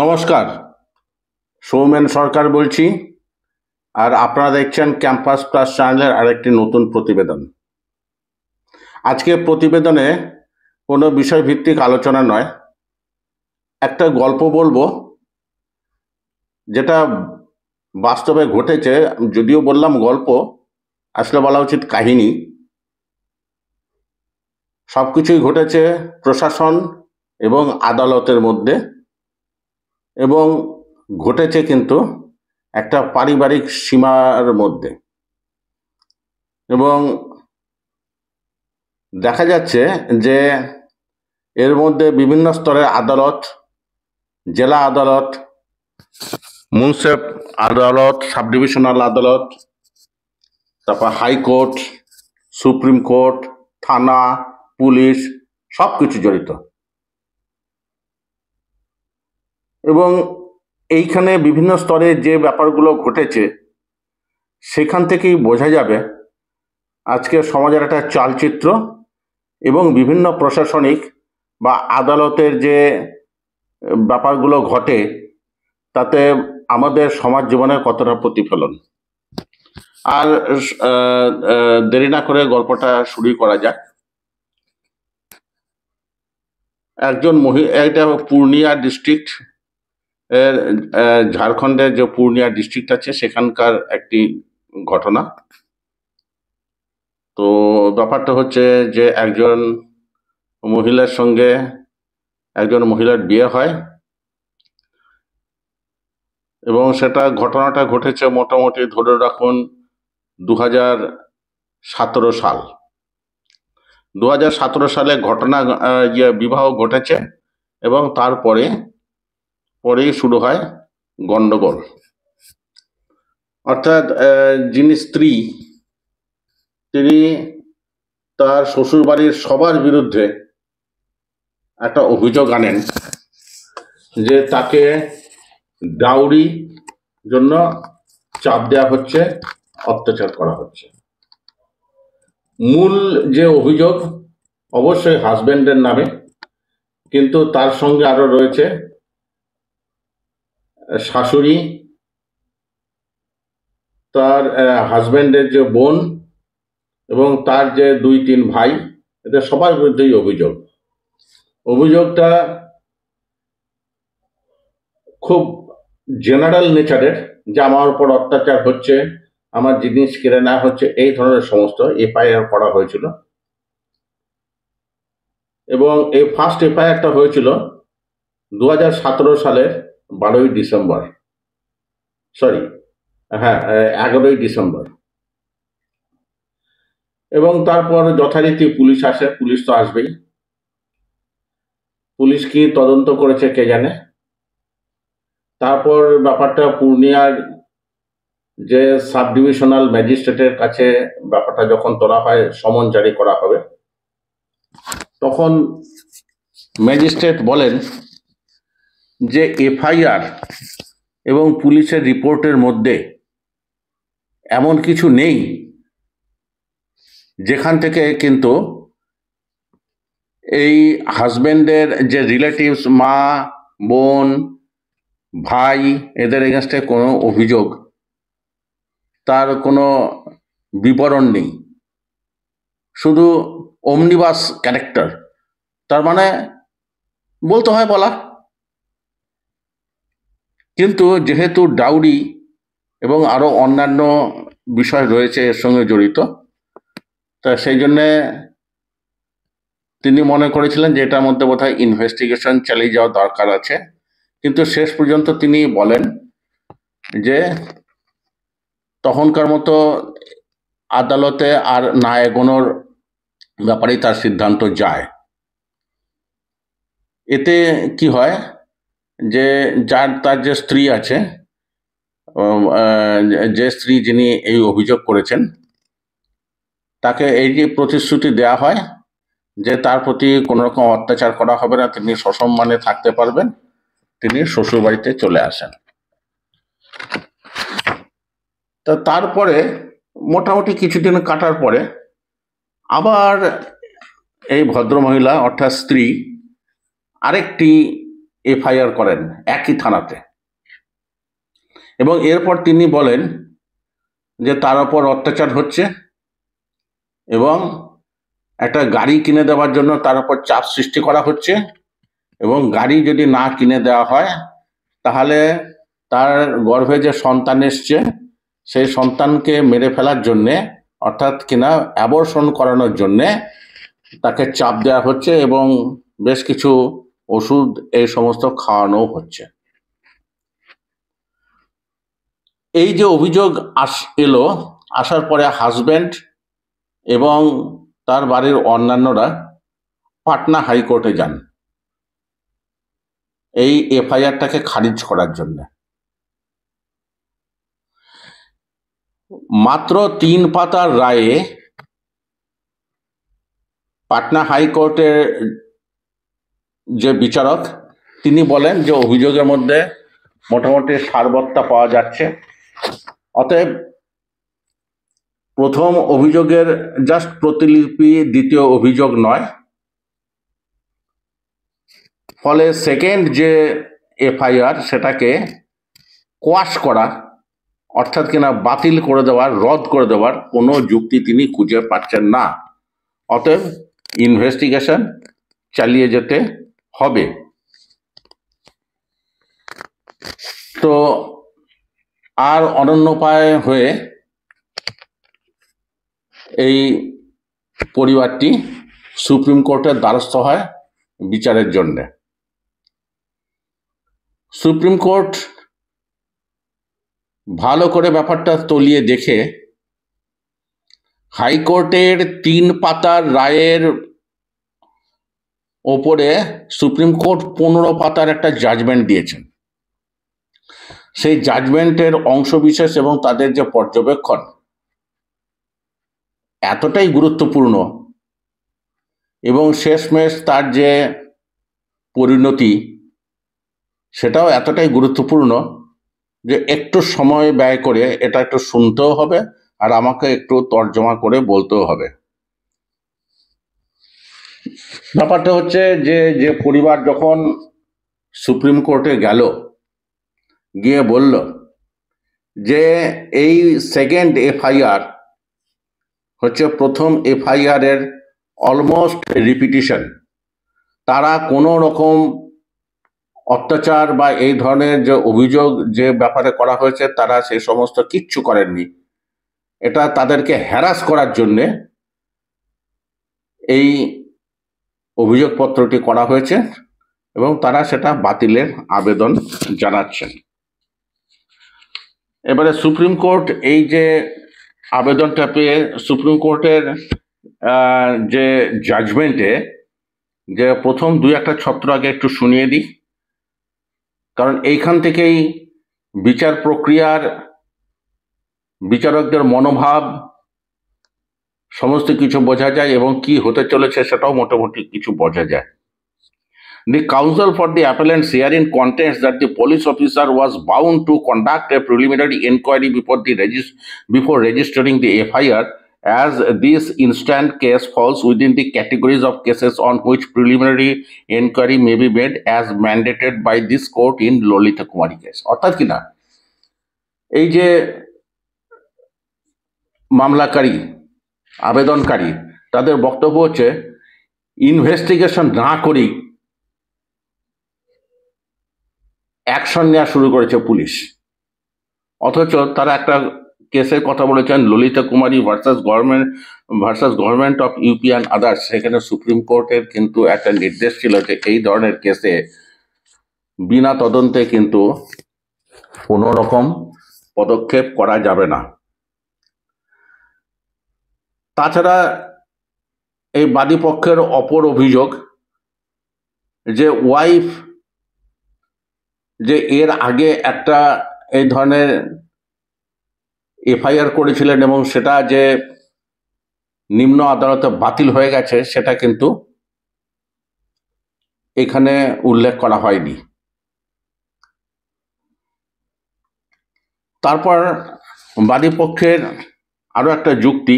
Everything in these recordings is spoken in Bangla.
নমস্কার, সৌমেন সরকার বলছি। আর আপনারা দেখছেন ক্যাম্পাস প্লাস চ্যানেলের আরেকটি নতুন প্রতিবেদন। আজকে প্রতিবেদনে কোনো বিষয়ভিত্তিক আলোচনা নয়, একটা গল্প বলবো যেটা বাস্তবে ঘটেছে। যদিও বললাম গল্প, আসলে বলা উচিত কাহিনী। সব কিছুই ঘটেছে প্রশাসন এবং আদালতের মধ্যে, এবং ঘটেছে কিন্তু একটা পারিবারিক সীমার মধ্যে। এবং দেখা যাচ্ছে যে এর মধ্যে বিভিন্ন স্তরের আদালত, জেলা আদালত, মুন্সিপ আদালত, সাব ডিভিশনাল আদালত, তারপর হাইকোর্ট, সুপ্রিম কোর্ট, থানা, পুলিশ, সব কিছু জড়িত। এবং এইখানে বিভিন্ন স্তরে যে ব্যাপারগুলো ঘটেছে সেখান থেকেই বোঝা যাবে আজকে সমাজের একটা চালচিত্র এবং বিভিন্ন প্রশাসনিক বা আদালতের যে ব্যাপারগুলো ঘটে তাতে আমাদের সমাজ জীবনের কতটা প্রতিফলন। আর দেরি না করে গল্পটা শুরু করা যাক। একজন এটা পূর্ণিয়া ডিস্ট্রিক্ট এর, ঝাড়খণ্ডের যে পূর্ণিয়া ডিস্ট্রিক্ট আছে সেখানকার একটি ঘটনা। তো ব্যাপারটা হচ্ছে যে একজন মহিলার সঙ্গে একজন মহিলার বিয়ে হয়, এবং ঘটনাটা ঘটেছে মোটামুটি ধরে রাখুন 2017 সাল। 2017 সালে বিবাহ ঘটেছে, এবং পরেই শুরু হয় গন্ডগোল। অর্থাৎ যিনি স্ত্রী তিনি তার শ্বশুরবাড়ির সবার বিরুদ্ধে একটা অভিযোগ আনেন যে তাকে ডাউরি জন্য চাপ দেওয়া হচ্ছে, অত্যাচার করা হচ্ছে। মূল যে অভিযোগ অবশ্যই হাজবেন্ডের নামে, কিন্তু তার সঙ্গে আরো রয়েছে শাশুড়ি, তার হাজবেন্ডের যে বোন, এবং তার যে 2-3 ভাই, এদের সবার বিরুদ্ধেই অভিযোগটা খুব জেনারেল নেচারের, যে আমার উপর অত্যাচার হচ্ছে, আমার জিনিস কেড়ে নেওয়া হচ্ছে, এই ধরনের সমস্ত এফআইআর করা হয়েছিল। এবং এই ফার্স্ট এফআইআরটা হয়েছিল 2017 সালের 12ই ডিসেম্বর, 11ই ডিসেম্বর। এবং তারপর যথারীতি পুলিশ আসে, পুলিশ তো আসবেই। পুলিশ কি তদন্ত করেছে কে জানে। তারপর ব্যাপারটা পূর্ণিয়ার যে সাব ডিভিশনাল ম্যাজিস্ট্রেটের কাছে ব্যাপারটা যখন তোলা হয়, সমন জারি করা হবে, তখন ম্যাজিস্ট্রেট বলেন যে এফআইআর এবং পুলিশের রিপোর্টের মধ্যে এমন কিছু নেই যেখান থেকে কিন্তু এই হাজবেন্ডের যে রিলেটিভস, মা, বোন, ভাই, এদের এগেনস্টে কোনো অভিযোগ, তার কোনো বিবরণ নেই, শুধু ওমনিবাস ক্যারেক্টার। তার মানে বলতে হয় বলা। কিন্তু যেহেতু ডাউরি এবং আরো অন্যান্য বিষয় রয়েছে এর সঙ্গে জড়িত, তা সেই জন্যে তিনি মনে করেছিলেন যে এটার মধ্যে বোধহয় ইনভেস্টিগেশন চালিয়ে যাওয়া দরকার আছে। কিন্তু শেষ পর্যন্ত তিনি বলেন যে তখনকার মতো আদালতে আর না এগোনোর ব্যাপারেই তার সিদ্ধান্ত যায়। এতে কি হয় যে তার যে স্ত্রী আছে, যে স্ত্রী যিনি এই অভিযোগ করেছেন, তাকে এই যে প্রতিশ্রুতি দেয়া হয় যে তার প্রতি কোনো রকম অত্যাচার করা হবে না, তিনি সসম্মানে থাকতে পারবেন, তিনি শ্বশুরবাড়িতে চলে আসেন। তা তারপরে মোটামুটি কিছুদিন কাটার পরে আবার এই ভদ্রমহিলা অর্থাৎ স্ত্রী আরেকটি এফআইআর করেন একই থানাতে, এবং এরপর তিনি বলেন যে তার উপর অত্যাচার হচ্ছে এবং একটা গাড়ি কিনে দেওয়ার জন্য তার উপর চাপ সৃষ্টি করা হচ্ছে, এবং গাড়ি যদি না কিনে দেওয়া হয় তাহলে তার গর্ভে যে সন্তান এসছে সেই সন্তানকে মেরে ফেলার জন্যে, অর্থাৎ কিনা অ্যাবর্শন করানোর জন্যে তাকে চাপ দেওয়া হচ্ছে এবং বেশ কিছু ওষুধ এই সমস্ত খাওয়ানো হচ্ছে। এই যে অভিযোগ এলো, আসার পরে হাজব্যান্ড এবং তার বাড়ির অন্যান্যরা পাটনা হাইকোর্টে যান এই এফআইআরটাকে খারিজ করার জন্য। মাত্র 3 পাতার রায়ে পাটনা হাইকোর্টের যে বিচারক তিনি বলেন যে অভিযোগের মধ্যে মোটামুটি সারবত্তা পাওয়া যাচ্ছে, অতএব প্রথম অভিযোগের জাস্ট প্রতিলিপি, দ্বিতীয় অভিযোগ নয়। ফলে সেকেন্ড যে এফআইআর সেটাকে কোয়াশ করা, অর্থাৎ কিনা বাতিল করে দেওয়ার, রদ করে দেওয়ার কোনো যুক্তি তিনি খুঁজে পাচ্ছেন না। অতএব ইনভেস্টিগেশন চালিয়ে যেতে হবে। তো আর অনন্যোপায় হয়ে এই পরিবারটি সুপ্রিম কোর্টের দ্বারস্থ হয় বিচারের জন্য। সুপ্রিম কোর্ট ভালো করে ব্যাপারটা তলিয়ে দেখে হাইকোর্টের 3 পাতার রায়ের ওপরে সুপ্রিম কোর্ট 15 পাতার একটা জাজমেন্ট দিয়েছেন। সেই জাজমেন্টের অংশবিশেষ এবং তাদের যে পর্যবেক্ষণ এতটাই গুরুত্বপূর্ণ এবং শেষমেশ তার যে পরিণতি সেটাও এতটাই গুরুত্বপূর্ণ যে একটু সময় ব্যয় করে এটা একটু শুনতেও হবে আর আমাকে একটু তর্জমা করে বলতেও হবে। ব্যাপারটা হচ্ছে যে পরিবার যখন সুপ্রিম কোর্টে গেল, গিয়ে বলল যে এই সেকেন্ড এফআইআর হচ্ছে প্রথম এফআইআর এর অলমোস্ট রিপিটিশন, তারা কোনো রকম অত্যাচার বা এই ধরনের যে অভিযোগ যে ব্যাপারে করা হয়েছে তারা সে সমস্ত কিচ্ছু করেননি, এটা তাদেরকে হ্যারাস করার জন্যে এই অভিযোগপত্রটি করা হয়েছে এবং তারা সেটা বাতিলের আবেদন জানাচ্ছেন। এবারে সুপ্রিম কোর্ট এই যে আবেদনটা পেয়ে সুপ্রিম কোর্টের যে জাজমেন্টে যে প্রথম 2-1 ছত্র আগে একটু শুনিয়ে দিই, কারণ এইখান থেকেই বিচার প্রক্রিয়ার বিচারকদের মনোভাব সমস্ত কিছু বোঝা যায় এবং কি হতে চলেছে সেটাও মোটামুটি কিছু বোঝা যায়। The counsel for the appellants herein contends that the police officer was bound to conduct a preliminary inquiry before registering the FIR, as this instant case falls within the categories of cases on which preliminary inquiry may be made as mandated by this court in Lolita Kumari case. অর্থাৎ কিনা এই যে মামলাকারী আবেদনকারী তাদের বক্তব্য হচ্ছে ইনভেস্টিগেশন না করেই অ্যাকশন নেওয়া শুরু করেছে পুলিশ, অথচ তারা একটা কেসের কথা বলেছেন Lalita Kumari versus government of UP and others. সেখানে সুপ্রিম কোর্টের কিন্তু একটা নির্দেশ ছিল যে এই ধরনের কেসে বিনা তদন্তে কিন্তু কোনো রকম পদক্ষেপ করা যাবে না। তাছাড়া এই বাদী পক্ষের অপর অভিযোগ যে ওয়াইফ যে এর আগে একটা এই ধরনের এফআইআর করেছিলেন এবং সেটা যে নিম্ন আদালতে বাতিল হয়ে গেছে সেটা কিন্তু এখানে উল্লেখ করা হয়নি। তারপর বাদী পক্ষের আরো একটা যুক্তি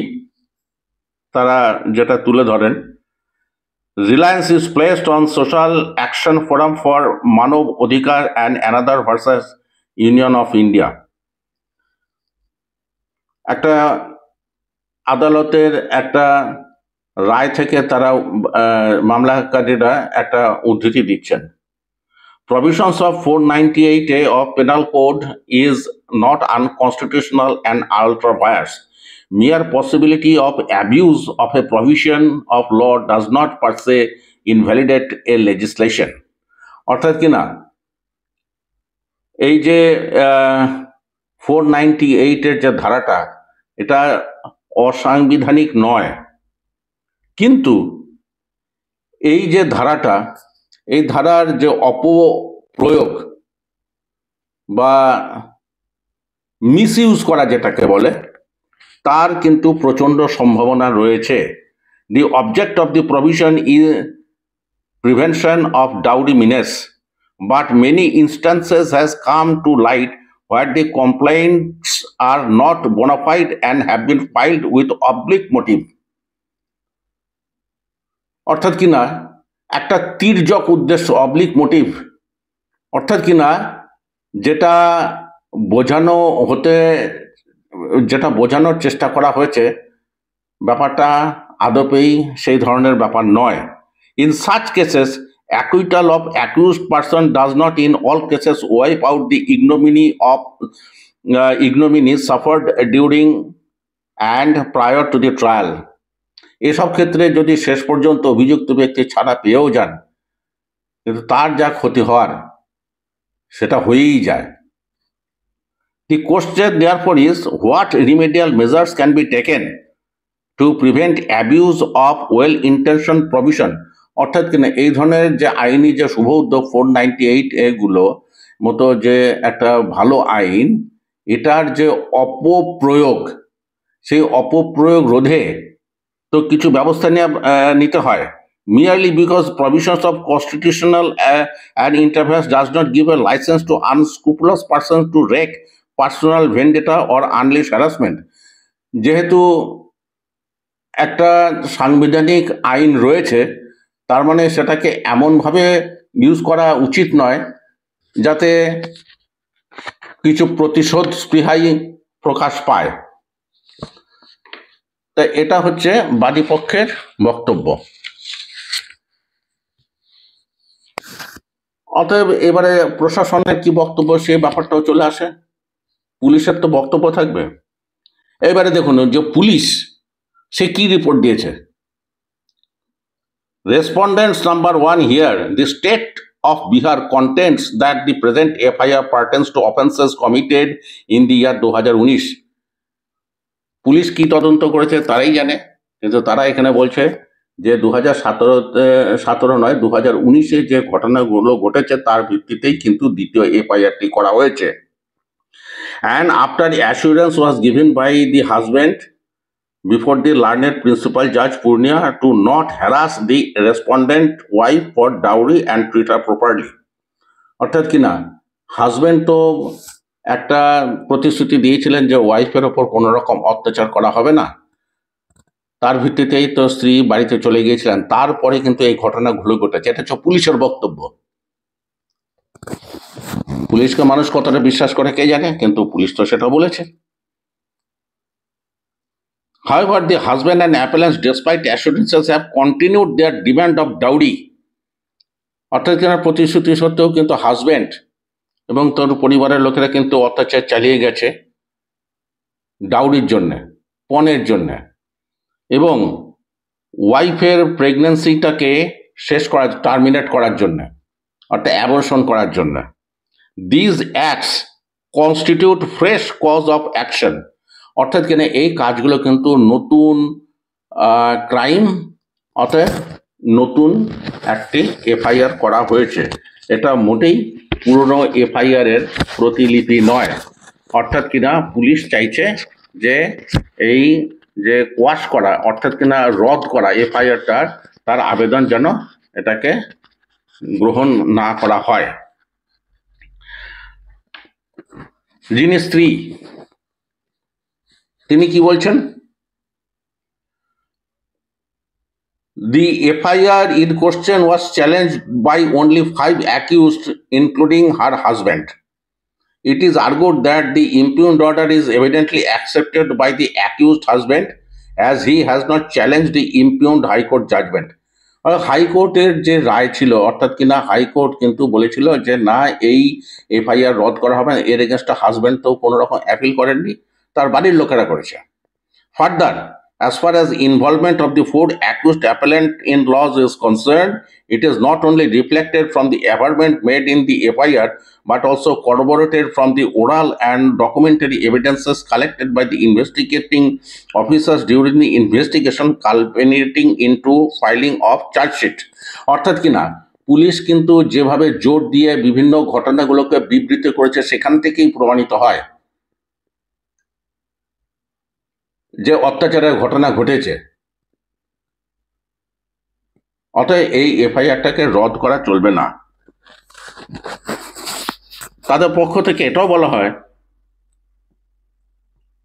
তারা যেটা তুলে ধরেন Reliance is placed on Social Action Forum for Manav Adhikar and another versus Union of India. একটা আদালতের একটা রায় থেকে তারা মামলাকারীরা একটা উদ্ধৃতি দিচ্ছেন। Provisions of 498A of Penal Code is not unconstitutional and ultra vires. Mere possibility of abuse of a provision of law does not per se invalidate a legislation. অর্থাৎ কিনা এই যে 498-এর যে ধারাটা, এটা অসাংবিধানিক নয়, কিন্তু এই যে ধারাটা, এই ধারার যে অপপ্রয়োগ বা মিসইউজ করা যেটাকে বলে, তার কিন্তু প্রচণ্ড সম্ভাবনা রয়েছে। The object of the provision is prevention of dowry menace, but many instances has come to light where the complaints are not bona fide and have been filed with oblique motive. অর্থাৎ কিনা একটা তির্যক উদ্দেশ্য, অবলিক মোটিভ, অর্থাৎ কিনা যেটা বোঝানোর চেষ্টা করা হয়েছে, ব্যাপারটা আদপেই সেই ধরনের ব্যাপার নয়। In such cases, acquittal of accused person does not in all cases wipe out the ignominy suffered during and prior to the trial. এসব ক্ষেত্রে যদি শেষ পর্যন্ত অভিযুক্ত ব্যক্তি ছাড়া পেয়েও যান, কিন্তু তার যা ক্ষতি হওয়ার সেটা হয়েই যায়। The question therefore is, what remedial measures can be taken to prevent abuse of well-intentioned provision? অর্থাৎ কিনা এই ধরনের যে আইনি যে শুভ উদ্যোগ 498 এগুলো মতো যে একটা ভালো আইন, এটার যে অপপ্রয়োগ, সেই অপপ্রয়োগ রোধে তো কিছু ব্যবস্থা নিতে হয়। Merely because provisions of constitutional and interference does not give a license to unscrupulous persons to wreak personal vendetta or unleash harassment. যেহেতু একটা সাংবিধানিক আইন রয়েছে, তার মানে সেটাকে এমনভাবে ইউজ করা উচিত নয় যাতে কিছু প্রতিশোধ স্পৃহাই প্রকাশ পায়। তাই এটা হচ্ছে বাদীপক্ষের বক্তব্য। অতএব এবারে প্রশাসনের কি বক্তব্য, সেই ব্যাপারটাও চলে আসে। পুলিশের তো বক্তব্য থাকবে। এবারে দেখুন যে পুলিশ সে কি রিপোর্ট দিয়েছে। Respondents number 1 here, the state of Bihar contends that the present FIR pertains to offences committed in the year 2019. Police কি তদন্ত করেছে তারাই জানে, কিন্তু তারা এখানে বলছে যে 2017 নয় 2019-এ যে ঘটনাগুলো ঘটেছে তার ভিত্তিতেই কিন্তু দ্বিতীয় FIR-টি করা হয়েছে। And after the assurance was given by the husband before the learned principal judge Purnia to not harass the respondent wife for dowry and treat her properly. অর্থাৎ কিনা হাজবেন্ড তো একটা প্রতিশ্রুতি দিয়েছিলেন যে ওয়াইফের ওপর কোনো রকম অত্যাচার করা হবে না, তার ভিত্তিতেই তো স্ত্রী বাড়িতে চলে গিয়েছিলেন। তারপরে কিন্তু এই ঘটনাগুলো ঘটেছে। এটা হচ্ছে পুলিশের বক্তব্য। পুলিশকে মানুষ কতটা বিশ্বাস করে কে জানে, কিন্তু পুলিশ তো সেটা বলেছে। However, the husband and appellants, despite assurances, have continued their demand of dowry. অর্থাৎ কিনা প্রতিশ্রুতি সত্ত্বেও কিন্তু হাজব্যান্ড এবং তার পরিবারের লোকেরা কিন্তু অত্যাচার চালিয়ে গেছে ডাউরির জন্যে, পণের জন্যে, এবং ওয়াইফের প্রেগনেন্সিটাকে টার্মিনেট করার জন্য, অর্থাৎ অ্যাবর্শন করার জন্য। These acts constitute fresh cause of action. অর্থাৎ কিনা এই কাজগুলো কিন্তু নতুন ক্রাইম, অর্থাৎ নতুন একটি FIR করা হয়েছে। এটা মোটেই পুরনো FIR-এর প্রতিলিপি নয়। অর্থাৎ কিনা পুলিশ চাইছে যে এই যে কোয়াশ করা, অর্থাৎ কিনা রদ করা FIR-টার, তার আবেদন যেন এটাকে গ্রহণ না করা হয়। যিনি স্ত্রী তিনি কি বলছেন? The FIR in question was challenged by only 5 accused, including her husband. It is argued that the impugned order is evidently accepted by the accused husband as he has not challenged the impugned High Court judgment. হাইকোর্টের যে রায় ছিল, অর্থাৎ কিনা হাইকোর্ট কিন্তু বলেছিল যে না, এই FIR রদ করা হবে না। এর এগেনস্টে হাজব্যান্ড তো কোনো রকম অ্যাপিল করেননি, তার বাড়ির লোকেরা করেছে। Further, as far as involvement of the 4 accused appellant-in-laws is concerned, it is not only reflected from the averment made in the FIR, but also corroborated from the oral and documentary evidences collected by the investigating officers during the investigation, culminating into filing of charge sheet. অর্থাৎ কিনা পুলিশ কিন্তু যেভাবে জোর দিয়ে বিভিন্ন ঘটনাগুলোকে বিবৃত করেছে, সেখান থেকেই প্রমাণিত হয় যে অত্যাচারের ঘটনা ঘটেছে। অতএব এই FIRটাকে রদ করা চলবে না। তাদের পক্ষ থেকে এটাও বলা হয়,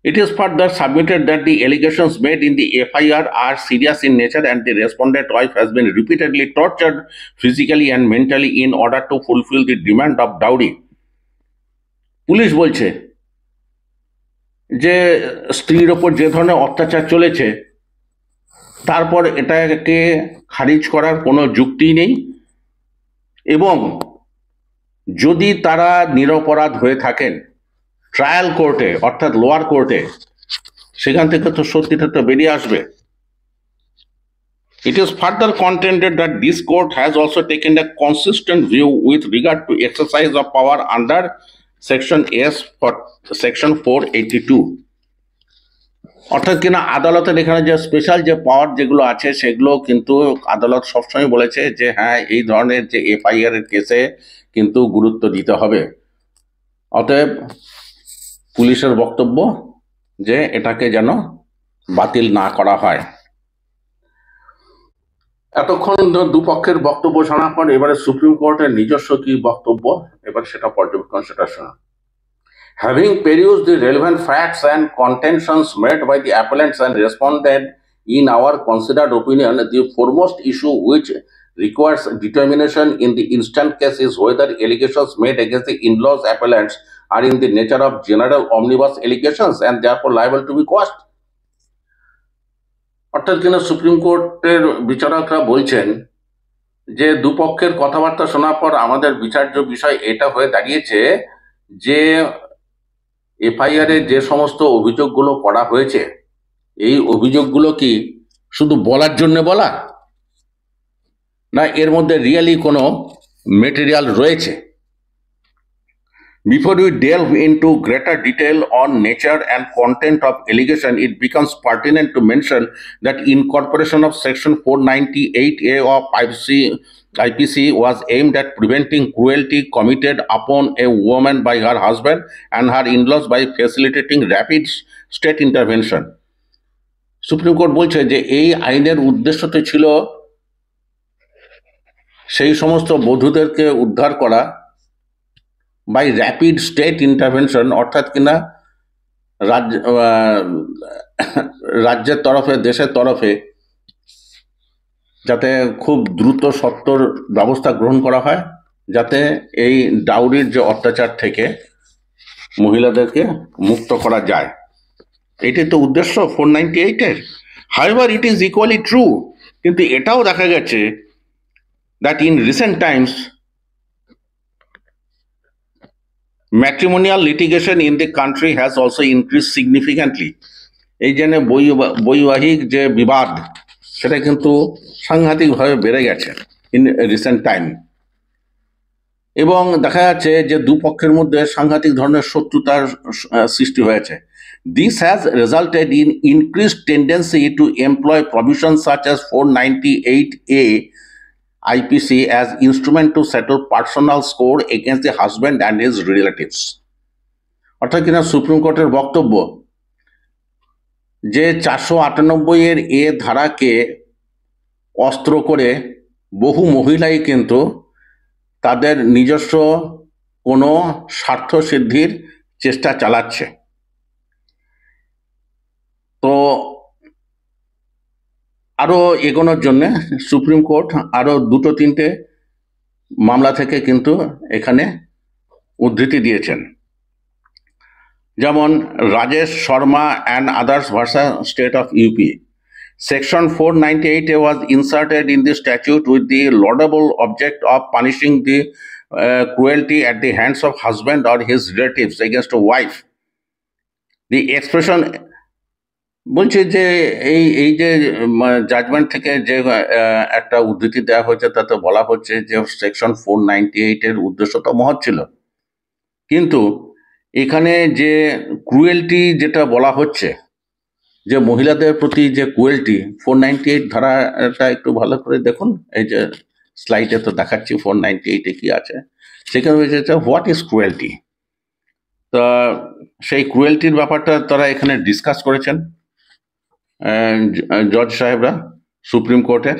it is further submitted that the allegations made in the FIR are serious in nature and the respondent wife has been repeatedly tortured physically and mentally in order to fulfill the demand of dowry. Police বলছে যে স্ত্রীর ওপর যে ধরনের অত্যাচার চলেছে, তারপর এটাকে খারিজ করার কোনো যুক্তি নেই, এবং যদি তারা নিরপরাধ হয়ে থাকেন ট্রায়াল কোর্টে অর্থাৎ লোয়ার কোর্টে, সেখান থেকে তো সত্যিটা তো বেরিয়ে আসবে। It is further contended that this court has also taken a consistent view with regard to exercise of power under Section S for Section 482. অর্থাৎ কিনা আদালতের এখানে যে স্পেশাল যে পাওয়ার যেগুলো আছে, সেগুলো কিন্তু আদালত সবসময় বলেছে যে হ্যাঁ, এই ধরনের যে FIR এর কেসে কিন্তু গুরুত্ব দিতে হবে। অতএব পুলিশের বক্তব্য যে এটাকে যেন বাতিল না করা হয়। এতক্ষণ দুপক্ষের বক্তব্য শোনার পর এবারে সুপ্রিম কোর্টের নিজস্ব কি বক্তব্য, এবার সেটা পর্যবেক্ষণ, সেটা শোনা। Having perused the relevant facts and contentions made by the appellants and responded, in our considered opinion, the foremost issue which requires determination in the instant case is whether allegations made against the in-laws appellants are in the nature of general omnibus allegations and therefore liable to be quashed. অর্থাৎ কিনা সুপ্রিম কোর্টের বিচারকরা বলছেন যে দুপক্ষের কথাবার্তা শোনার পর আমাদের বিচার্য বিষয় এটা হয়ে দাঁড়িয়েছে যে FIR এ যে সমস্ত অভিযোগগুলো করা হয়েছে, এই অভিযোগগুলো কি শুধু বলার জন্য বলা, না এর মধ্যে রিয়েলি কোনো মেটেরিয়াল রয়েছে? Before we delve into greater detail on nature and content of allegation, it becomes pertinent to mention that incorporation of Section 498A of IPC was aimed at preventing cruelty committed upon a woman by her husband and her in-laws by facilitating rapid state intervention. Supreme court বলছে যে এই আইনের উদ্দেশ্যতে ছিল সেই সমস্ত বধূদেরকে উদ্ধার করা বাই র্যাপিড স্টেট ইন্টারভেনশন, অর্থাৎ কিনা রাজ্যের তরফে, দেশের তরফে যাতে খুব দ্রুত সত্বর ব্যবস্থা গ্রহণ করা হয়, যাতে এই ডাউরির যে অত্যাচার থেকে মহিলাদেরকে মুক্ত করা যায়। এটাই তো উদ্দেশ্য 498-এর। However, it is equally true, কিন্তু এটাও দেখা গেছে that in recent times matrimonial litigation in the country has also increased significantly. এই জন্য বৈবাহিক যে বিবাদ, সেটা কিন্তু সাংঘাতিকভাবে বেড়ে গেছে ইন রিসেন্ট টাইম, এবং দেখা যাচ্ছে যে দুপক্ষের মধ্যে সাংঘাতিক ধরনের শত্রুতার সৃষ্টি হয়েছে। This has resulted in increased tendency to employ provisions such as 498A IPC as instrument to settle personal score against the husband and his relatives. অর্থাৎ কিনা সুপ্রিম কোর্টের বক্তব্য যে 498-এর এ ধারাকে অস্ত্র করে বহু মহিলাই কিন্তু তাদের নিজস্ব কোনো স্বার্থ সিদ্ধির চেষ্টা চালাচ্ছে। তো আরো এগোনোর জন্য সুপ্রিম কোর্ট আরো দুটো তিনটে মামলা থেকে কিন্তু এখানে উদ্ধৃতি দিয়েছেন, যেমন Rajesh Sharma and others versus state of UP. Section 498A was inserted in the statute with the laudable object of punishing the cruelty at the hands of husband or his relatives against a wife. The expression বলছে যে এই এই যে জাজমেন্ট থেকে যে একটা উদ্ধৃতি দেওয়া হয়েছে তাতে বলা হচ্ছে যে সেকশন 498 এর উদ্দেশ্য তো মহৎ ছিল, কিন্তু এখানে যে ক্রুয়েলটি যেটা বলা হচ্ছে, যে মহিলাদের প্রতি যে ক্রুয়েলটি, 498 ধারাটা একটু ভালো করে দেখুন, এই যে স্লাইডে তো দেখাচ্ছি 498-এ কি আছে। সেখানে হয়েছে হোয়াট ইজ ক্রুয়েলটি। তা সেই ক্রুয়েলটির ব্যাপারটা তারা এখানে ডিসকাস করেছেন জজ সাহেবরা সুপ্রিম কোর্টের।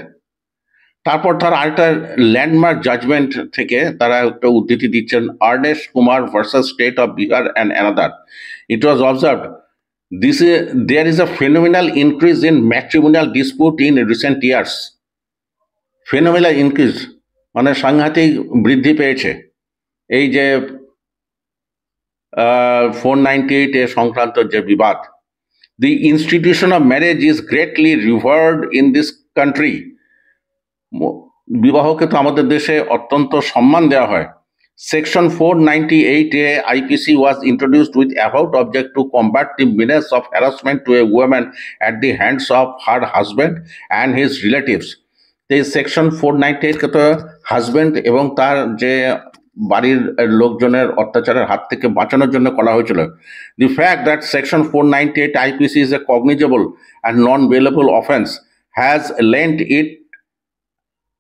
তারপর তারা আরেকটা ল্যান্ডমার্ক জাজমেন্ট থেকে তারা একটা উদ্ধৃতি দিচ্ছেন, Ernest Kumar versus state of Bihar and another. It was observed there is a phenomenal increase in matrimonial dispute in recent years. Phenomenal increase মানে সাংঘাতিক বৃদ্ধি পেয়েছে এই যে 498 এ সংক্রান্ত যে বিবাদ। The institution of marriage is greatly revered in this country. বিবাহকে তো আমাদের দেশে অত্যন্ত সম্মান দেওয়া হয়। Section 498A IPC was introduced with avowed object to combat the menace of harassment to a woman at the hands of her husband and his relatives. এই সেকশন 498 কে তো হাজব্যান্ড এবং তার যে বাড়ির লোকজনের অত্যাচারের হাত থেকে বাঁচানোর জন্য করা হয়েছিল। The fact that section 498 IPC is a cognizable and non-bailable offense has lent it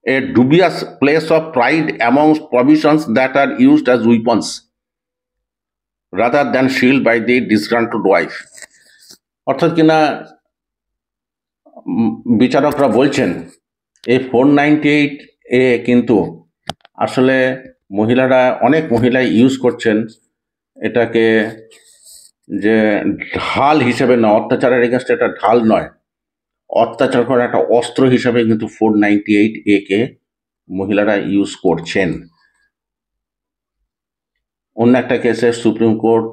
a dubious place of pride amongst provisions that are used as weapons rather than shield by the disgruntled wife. অর্থাৎ কিনা বিচারকরা বলছেন এই 498 এ কিন্তু আসলে মহিলারা, অনেক মহিলা ইউজ করছেন এটাকে যে ঢাল হিসেবে না, অত্যাচারের এগেনস্ট এটা ঢাল নয়, অত্যাচার করার একটা অস্ত্র হিসেবে কিন্তু 498A কে মহিলারা ইউজ করছেন। অন্য একটা কেসে সুপ্রিম কোর্ট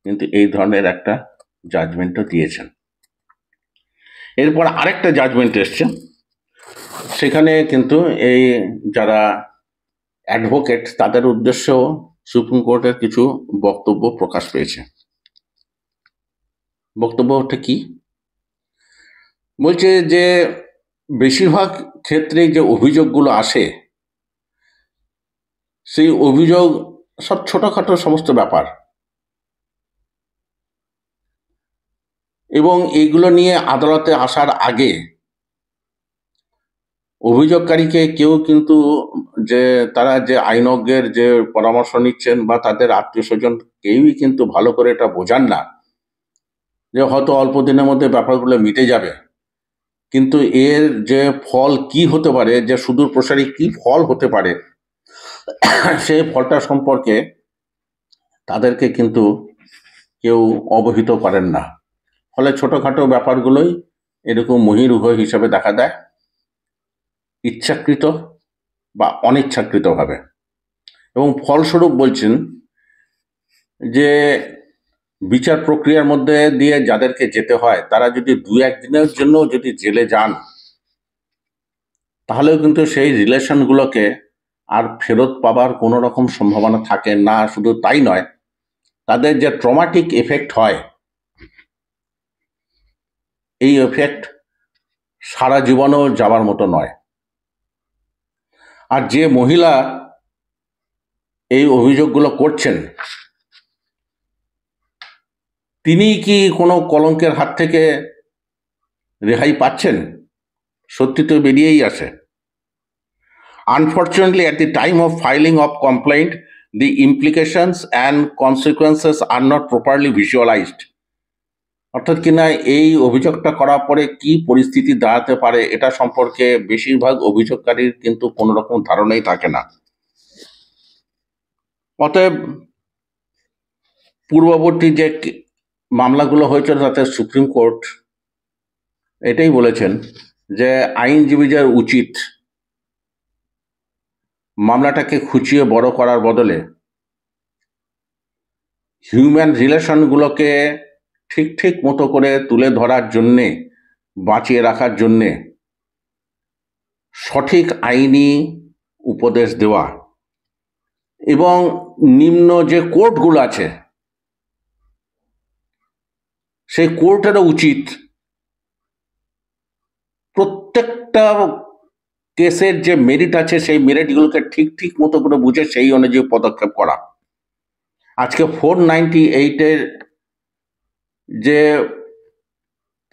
কিন্তু এই ধরনের একটা জাজমেন্টও দিয়েছেন। এরপর আরেকটা জাজমেন্ট এসছে, সেখানে কিন্তু এই যারা অ্যাডভোকেট তাদের উদ্দেশ্যেও সুপ্রিম কোর্টের কিছু বক্তব্য প্রকাশ পেয়েছে। বক্তব্যটা কি বলছে, যে বেশিরভাগ ক্ষেত্রে যে অভিযোগগুলো আসে সেই অভিযোগ সব ছোটখাটো সমস্ত ব্যাপার, এবং এইগুলো নিয়ে আদালতে আসার আগে অভিযোগকারীকে কেউ কিন্তু যে তারা যে আইনজ্ঞের যে পরামর্শ নিচ্ছেন বা তাদের আত্মীয় স্বজন কেউই কিন্তু ভালো করে এটা বোঝান না যে হয়তো অল্প দিনের মধ্যে ব্যাপারগুলো মিটে যাবে, কিন্তু এর যে ফল কি হতে পারে, যে সুদূর প্রসারী কি ফল হতে পারে, সেই ফলটা সম্পর্কে তাদেরকে কিন্তু কেউ অবহিত করেন না। ফলে ছোটখাটো ব্যাপারগুলোই এরকম মহিরুহ হিসাবে দেখা দেয়, ইচ্ছাকৃত বা অনিচ্ছাকৃতভাবে। এবং ফলস্বরূপ বলছেন যে বিচার প্রক্রিয়ার মধ্যে দিয়ে যাদেরকে যেতে হয় তারা যদি 2-1 দিনের জন্য যদি জেলে যান, তাহলেও কিন্তু সেই রিলেশনগুলোকে আর ফেরত পাবার কোনো রকম সম্ভাবনা থাকে না। শুধু তাই নয়, তাদের যে ট্রমাটিক এফেক্ট হয়, এই এফেক্ট সারা জীবনও যাওয়ার মতো নয়। আর যে মহিলা এই অভিযোগগুলো করছেন তিনি কি কোনো কলঙ্কের হাত থেকে রেহাই পাচ্ছেন? সত্যি তো বেরিয়েই আসে। Unfortunately, at the time of filing of complaint, the implications and consequences are not properly visualized. অর্থাৎ কিনা এই অভিযোগটা করার পরে কি পরিস্থিতি দাঁড়াতে পারে এটা সম্পর্কে বেশিরভাগ অভিযোগকারীর কিন্তু কোনো রকম ধারণাই থাকে না। অতএব পূর্ববর্তী যে মামলাগুলো হয়েছিল তাতে সুপ্রিম কোর্ট এটাই বলেছেন যে আইনজীবীদের উচিত মামলাটাকে খুঁচিয়ে বড় করার বদলে হিউম্যান রিলেশনগুলোকে ঠিক ঠিক মতো করে তুলে ধরার জন্যে, বাঁচিয়ে রাখার জন্যে সঠিক আইনি উপদেশ দেওয়া এবং নিম্ন যে কোর্টগুলো আছে সেই কোর্টেরও উচিত প্রত্যেকটা কেসের যে মেরিট আছে সেই মেরিটগুলোকে ঠিক ঠিক মতো করে বুঝে সেই অনুযায়ী পদক্ষেপ করা। আজকে 498-এর যে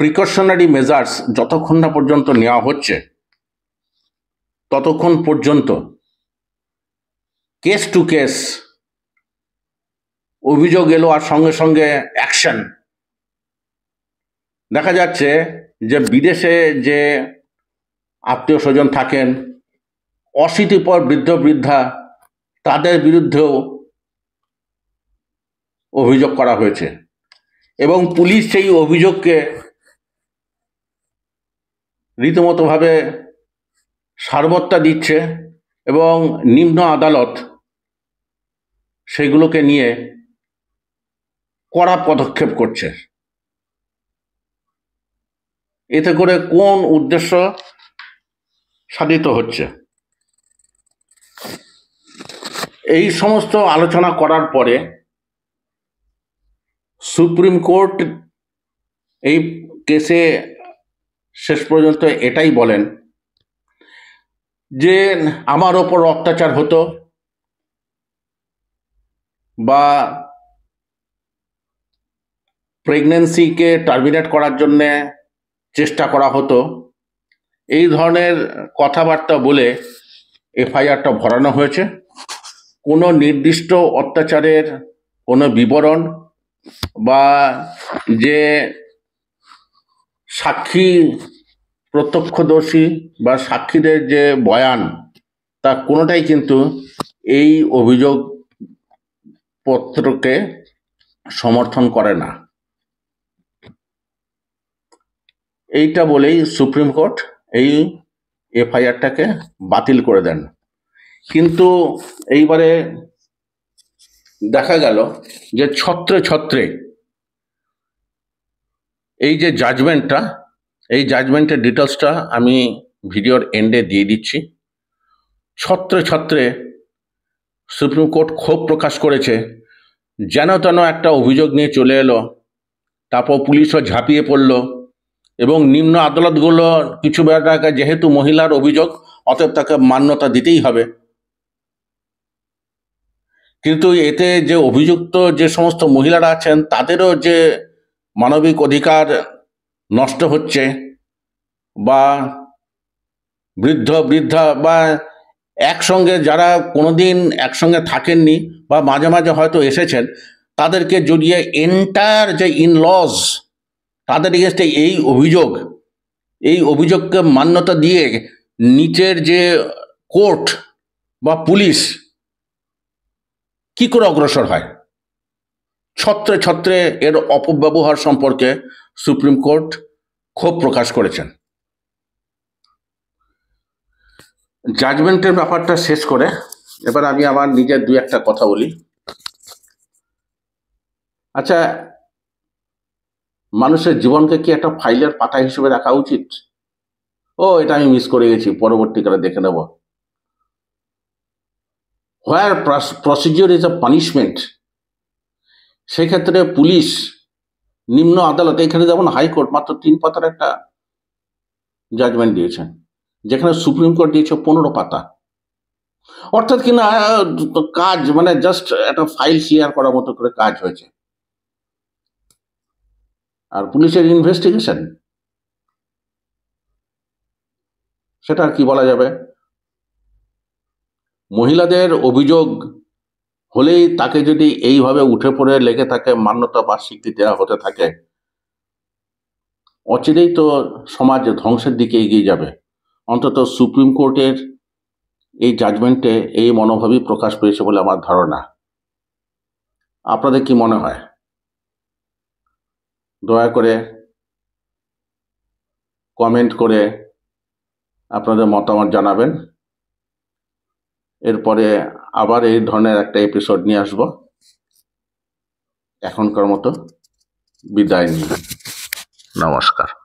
প্রিকশনারি মেজার্স যতক্ষণ না পর্যন্ত নেওয়া হচ্ছে ততক্ষণ পর্যন্ত কেস টু কেস অভিযোগ এলো আর সঙ্গে সঙ্গে অ্যাকশন। দেখা যাচ্ছে যে বিদেশে যে আত্মীয় স্বজন থাকেন, অশীতিপর বৃদ্ধ বৃদ্ধা, তাদের বিরুদ্ধেও অভিযোগ করা হয়েছে এবং পুলিশ সেই অভিযোগকে রীতিমতোভাবে সারবত্তা দিচ্ছে এবং নিম্ন আদালত সেগুলোকে নিয়ে কড়া পদক্ষেপ করছে। এতে করে কোন উদ্দেশ্য সাধিত হচ্ছে? এই সমস্ত আলোচনা করার পরে সুপ্রিম কোর্ট এই কেসে শেষ পর্যন্ত এটাই বলেন যে আমার ওপর অত্যাচার হতো বা প্রেগন্যান্সিকে টার্মিনেট করার জন্যে চেষ্টা করা হতো, এই ধরনের কথাবার্তা বলে এফআইআরটা ভরানো হয়েছে। কোনো নির্দিষ্ট অত্যাচারের কোনো বিবরণ বা যে সাক্ষী, প্রত্যক্ষদর্শী বা সাক্ষীদের যে বয়ান, তা কোনোটাই কিন্তু এই অভিযোগ পত্রকে সমর্থন করে না। এইটা বলেই সুপ্রিম কোর্ট এই এফআইআরটাকে বাতিল করে দেন। কিন্তু এইবারে দেখা গেল যে ছত্রে ছত্রে এই যে জাজমেন্টটা, এই জাজমেন্টের ডিটেলসটা আমি ভিডিওর এন্ডে দিয়ে দিচ্ছি। ছত্রে ছত্রে সুপ্রিম কোর্ট ক্ষোভ প্রকাশ করেছে, যেন তেন একটা অভিযোগ নিয়ে চলে এলো, তারপর পুলিশও ঝাঁপিয়ে পড়লো এবং নিম্ন আদালতগুলো কিছু ব্যাপারে যেহেতু মহিলার অভিযোগ অতএব তাকে মান্যতা দিতেই হবে। কিন্তু এতে যে অভিযুক্ত যে সমস্ত মহিলারা আছেন তাদেরও যে মানবিক অধিকার নষ্ট হচ্ছে বা বৃদ্ধ বৃদ্ধা বা একসঙ্গে যারা কোনোদিন একসঙ্গে থাকেননি বা মাঝে মাঝে হয়তো এসেছেন তাদেরকে জড়িয়ে এন্টায়ার যে ইনলজ তাদের এগেনস্টে এই অভিযোগকে মান্যতা দিয়ে নিচের যে কোর্ট বা পুলিশ কি করে অগ্রসর হয়? ছত্রে ছত্রে এর অপব্যবহার সম্পর্কে সুপ্রিম কোর্ট ক্ষোভ প্রকাশ করেছেন। জাজমেন্টের ব্যাপারটা শেষ করে এবার আমি আমার নিজের দুই একটা কথা বলি। আচ্ছা, মানুষের জীবনকে কি একটা ফাইলের পাতা হিসেবে রাখা উচিত? ও, এটা আমি মিস করে গেছি, পরবর্তীকালে দেখে নেব। হোয়ার প্রসিডিওর ইজ আ পানিশমেন্ট, সেক্ষেত্রে পুলিশ, নিম্ন আদালত, এখানে যেমন হাইকোর্ট মাত্র 3 পাতার একটা জাজমেন্ট দিয়েছেন, যেখানে সুপ্রিম কোর্ট দিয়েছে 15 পাতা। অর্থাৎ কিনা কাজ মানে জাস্ট একটা ফাইল শেয়ার করার মতো করে কাজ হয়েছে। আর পুলিশের ইনভেস্টিগেশন, সেটা আর কি বলা যাবে? মহিলাদের অভিযোগ হলেই তাকে যদি এইভাবে উঠে পড়ে লেগে থাকে, মান্যতা বা স্বীকৃতি দেওয়া হতে থাকে, অচিরেই তো সমাজ ধ্বংসের দিকে এগিয়ে যাবে। অন্তত সুপ্রিম কোর্টের এই জাজমেন্টে এই মনোভাবই প্রকাশ পেয়েছে বলে আমার ধারণা। আপনাদের কি মনে হয়? দয়া করে কমেন্ট করে আপনাদের মতামত জানাবেন। এরপরে আবার এই ধরনের একটা এপিসোড নিয়ে আসব। এখনকার মতো বিদায় নিই। নমস্কার।